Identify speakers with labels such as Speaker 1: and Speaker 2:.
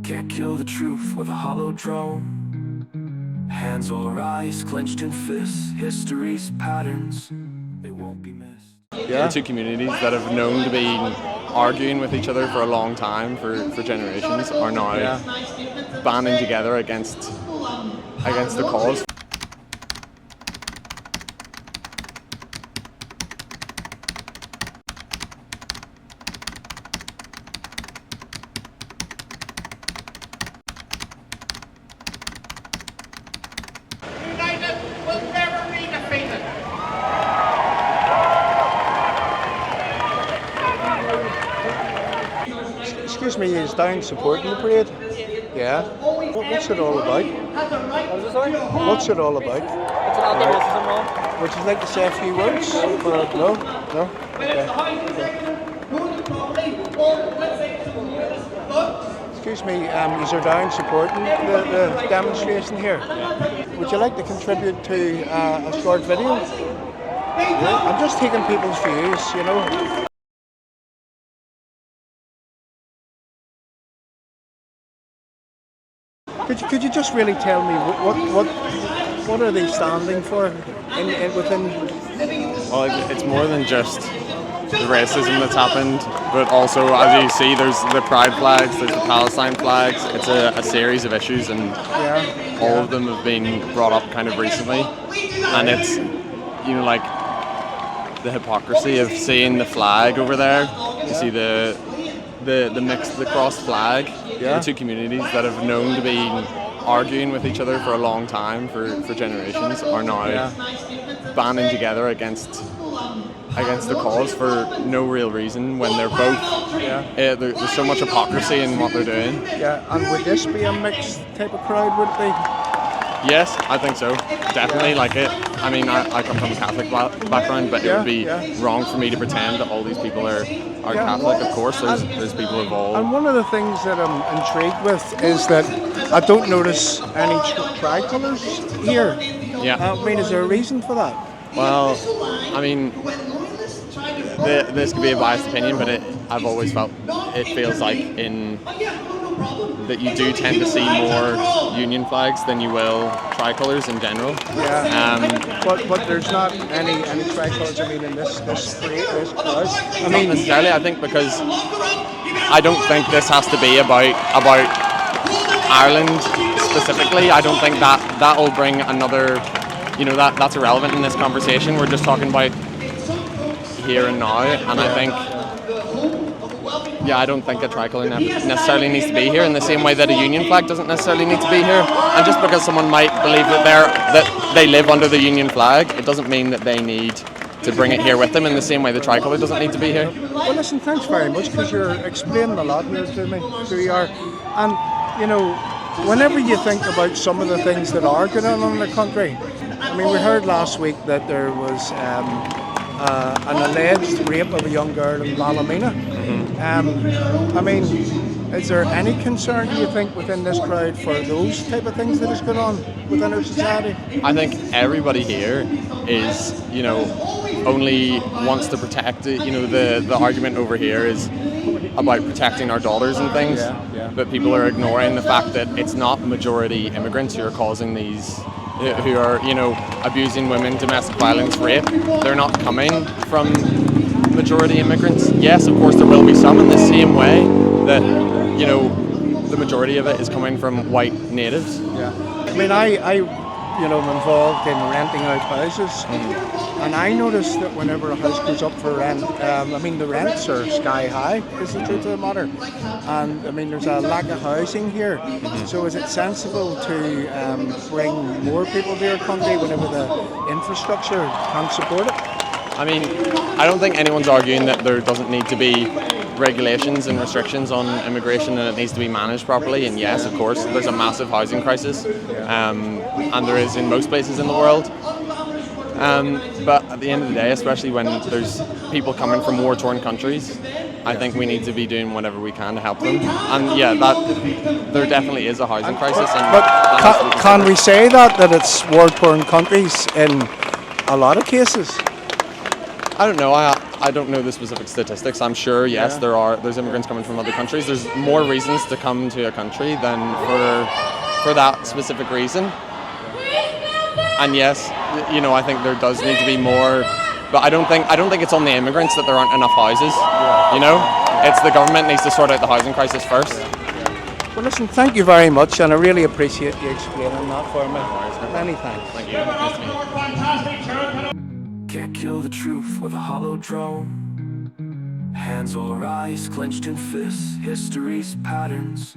Speaker 1: Can't kill the truth with a hollow drone. Hands over eyes, clenched in fists. History's patterns, they won't be missed.
Speaker 2: Yeah. The two communities that have known to be arguing with each other for a long time, for generations, are now banding together against the cause.
Speaker 3: United will never be defeated.
Speaker 4: Excuse me, is down supporting the parade? Yeah. What's it all about? What's it all about?
Speaker 5: It's an anti-racism law.
Speaker 4: Would you like to say a few words? No? No? Excuse me, is there down supporting the demonstration here? Would you like to contribute to a short video? I'm just taking people's views, you know. Could you just really tell me what are they standing for within?
Speaker 2: Well, it's more than just the racism that's happened, but also, as you see, there's the pride flags, there's the Palestine flags. It's a series of issues, and all of them have been brought up kind of recently. And it's, you know, like the hypocrisy of seeing the flag over there. You see the cross flag. The two communities that have known to be arguing with each other for a long time, for generations, are now banding together against the cause for no real reason, when they're both there's so much hypocrisy in what they're doing.
Speaker 4: And would this be a mixed type of crowd, would it be?
Speaker 2: Yes, I think so. Definitely. Like it. I mean, I come from a Catholic background, but it would be wrong for me to pretend that all these people are Catholic. Of course, there's people involved.
Speaker 4: And one of the things that I'm intrigued with is that I don't notice any tricolours here. I mean, is there a reason for that?
Speaker 2: Well, I mean, this could be a biased opinion, but I've always felt it feels like that you do tend to see more Union flags than you will tricolours in general.
Speaker 4: But there's not any tricolours. I mean, in this crowd.
Speaker 2: Not necessarily. I think because I don't think this has to be about Ireland specifically. I don't think that will bring another. You know, that's irrelevant in this conversation. We're just talking about here and now, and I think. I don't think a tricolour necessarily needs to be here in the same way that a Union flag doesn't necessarily need to be here. And just because someone might believe that they live under the Union flag, it doesn't mean that they need to bring it here with them in the same way the tricolour doesn't need to be here.
Speaker 4: Well, listen, thanks very much, because you're explaining a lot here to me, who you are. And, you know, whenever you think about some of the things that are going on in the country, I mean, we heard last week that there was an alleged rape of a young girl in Ballymena. I mean, is there any concern, do you think, within this crowd for those type of things that is going on within our society?
Speaker 2: I think everybody here is, you know, only wants to protect it. You know, the argument over here is about protecting our daughters and things, but people are ignoring the fact that it's not majority immigrants who are causing these, who are, you know, abusing women, domestic violence, rape. They're not coming from majority immigrants. Yes, of course there will be some, in the same way that, you know, the majority of it is coming from white natives.
Speaker 4: I mean, I you know, I'm involved in renting out houses, and I notice that whenever a house goes up for rent, I mean, the rents are sky high, is the truth of the matter. And I mean, there's a lack of housing here. So is it sensible to bring more people to your country whenever the infrastructure can't support it?
Speaker 2: I mean, I don't think anyone's arguing that there doesn't need to be regulations and restrictions on immigration, and it needs to be managed properly. And yes, of course, there's a massive housing crisis, and there is in most places in the world. But at the end of the day, especially when there's people coming from war-torn countries, I think we need to be doing whatever we can to help them. And there definitely is a housing crisis.
Speaker 4: But can we say that it's war-torn countries in a lot of cases?
Speaker 2: I don't know. I don't know the specific statistics. I'm sure, yes, there's immigrants coming from other countries. There's more reasons to come to a country than for that specific reason. And yes, you know, I think there does need to be more, but I don't think it's on the immigrants that there aren't enough houses. You know, it's the government needs to sort out the housing crisis first.
Speaker 4: Well, listen, thank you very much, and I really appreciate you explaining that for me. Many thanks.
Speaker 2: Thank you. Nice to meet you.
Speaker 1: Can't kill the truth with a hollow drone. Hands over eyes, clenched in fists, history's patterns.